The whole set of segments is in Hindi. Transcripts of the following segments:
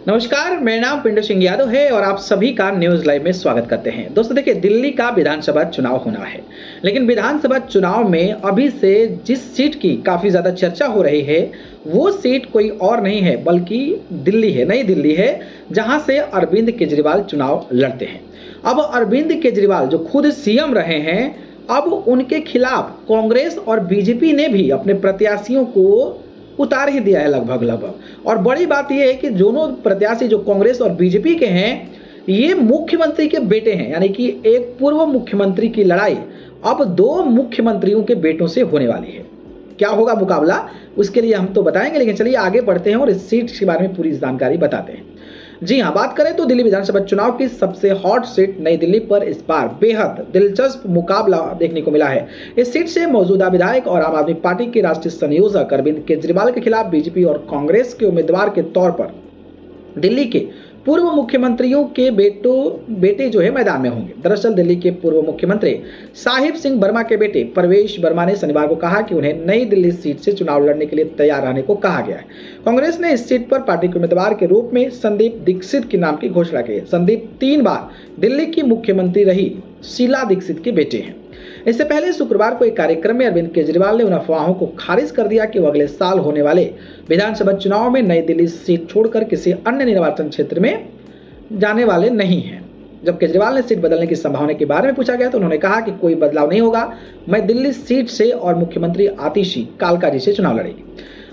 नमस्कार, मेरा नाम पिंटू सिंह यादव है और आप सभी का न्यूज लाइव में स्वागत करते हैं। दोस्तों देखिए, दिल्ली का विधानसभा चुनाव होना है, लेकिन विधानसभा चुनाव में अभी से जिस सीट की काफी ज्यादा चर्चा हो रही है वो सीट कोई और नहीं है बल्कि दिल्ली है, नई दिल्ली है, जहां से अरविंद केजरीवाल चुनाव लड़ते हैं। अब अरविंद केजरीवाल जो खुद सीएम रहे हैं, अब उनके खिलाफ कांग्रेस और बीजेपी ने भी अपने प्रत्याशियों को उतार ही दिया है लगभग। और बड़ी बात यह है कि दोनों प्रत्याशी जो कांग्रेस और बीजेपी के हैं, ये मुख्यमंत्री के बेटे हैं, यानी कि एक पूर्व मुख्यमंत्री की लड़ाई अब दो मुख्यमंत्रियों के बेटों से होने वाली है। क्या होगा मुकाबला, उसके लिए हम तो बताएंगे, लेकिन चलिए आगे बढ़ते हैं और इस सीट के बारे में पूरी जानकारी बताते हैं। जी हाँ, बात करें तो दिल्ली विधानसभा चुनाव की सबसे हॉट सीट नई दिल्ली पर इस बार बेहद दिलचस्प मुकाबला देखने को मिला है। इस सीट से मौजूदा विधायक और आम आदमी पार्टी के राष्ट्रीय संयोजक अरविंद केजरीवाल के खिलाफ बीजेपी और कांग्रेस के उम्मीदवार के तौर पर दिल्ली के पूर्व मुख्यमंत्रियों के बेटे जो है मैदान में होंगे। दरअसल दिल्ली के पूर्व मुख्यमंत्री साहिब सिंह वर्मा के बेटे प्रवेश वर्मा ने शनिवार को कहा कि उन्हें नई दिल्ली सीट से चुनाव लड़ने के लिए तैयार रहने को कहा गया है। कांग्रेस ने इस सीट पर पार्टी के उम्मीदवार के रूप में संदीप दीक्षित के नाम की घोषणा की है। संदीप 3 बार दिल्ली की मुख्यमंत्री रही शीला दीक्षित के बेटे हैं। इससे पहले शुक्रवार को एक कार्यक्रम में अरविंद केजरीवाल ने उन अफवाहों को खारिज कर दिया कि वो अगले साल होने वाले विधानसभा चुनाव में नई दिल्ली सीट छोड़कर किसी अन्य निर्वाचन क्षेत्र में जाने वाले नहीं हैं। जब केजरीवाल ने सीट बदलने की संभावना के बारे में पूछा गया तो उन्होंने कहा कि कोई बदलाव नहीं होगा, मैं दिल्ली सीट से और मुख्यमंत्री आतिशी कालका जी से चुनाव लड़ेगी।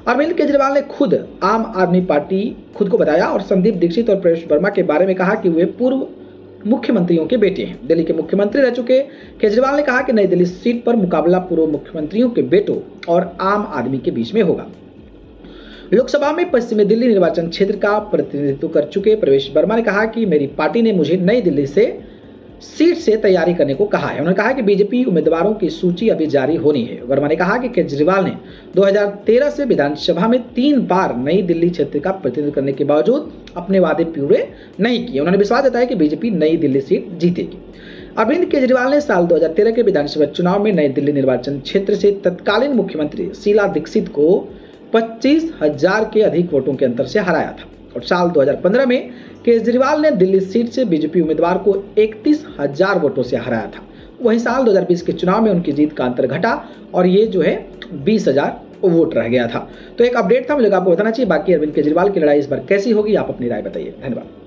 अरविंद केजरीवाल ने खुद आम आदमी पार्टी खुद को बताया और संदीप दीक्षित और प्रवेश वर्मा के बारे में कहा कि वे पूर्व मुख्यमंत्रियों के बेटे हैं। दिल्ली के मुख्यमंत्री रह चुके केजरीवाल ने कहा कि नई दिल्ली सीट पर मुकाबला पूर्व मुख्यमंत्रियों के बेटों और आम आदमी के बीच में होगा। लोकसभा में पश्चिमी दिल्ली निर्वाचन क्षेत्र का प्रतिनिधित्व कर चुके प्रवेश वर्मा ने कहा कि मेरी पार्टी ने मुझे नई दिल्ली से सीट से तैयारी करने को कहा है। उन्होंने कहा कि बीजेपी उम्मीदवारों की सूची अभी जारी होनी है। वर्मा ने कहा कि केजरीवाल ने 2013 से विधानसभा में 3 बार नई दिल्ली क्षेत्र का प्रतिनिधित्व करने के बावजूद अपने वादे पूरे नहीं किए। उन्होंने विश्वास जताया कि बीजेपी नई दिल्ली सीट जीतेगी। अरविंद केजरीवाल ने साल 2013 के विधानसभा चुनाव में नई दिल्ली निर्वाचन क्षेत्र से तत्कालीन मुख्यमंत्री शीला दीक्षित को 25,000 के अधिक वोटों के अंतर से हराया था और साल 2015 में केजरीवाल ने दिल्ली सीट से बीजेपी उम्मीदवार को 31,000 वोटों से हराया था। वहीं साल 2020 के चुनाव में उनकी जीत का अंतर घटा और ये जो है 20,000 वोट रह गया था। तो एक अपडेट था, मुझे आपको बताना चाहिए। बाकी अरविंद केजरीवाल की लड़ाई इस बार कैसी होगी, आप अपनी राय बताइए। धन्यवाद।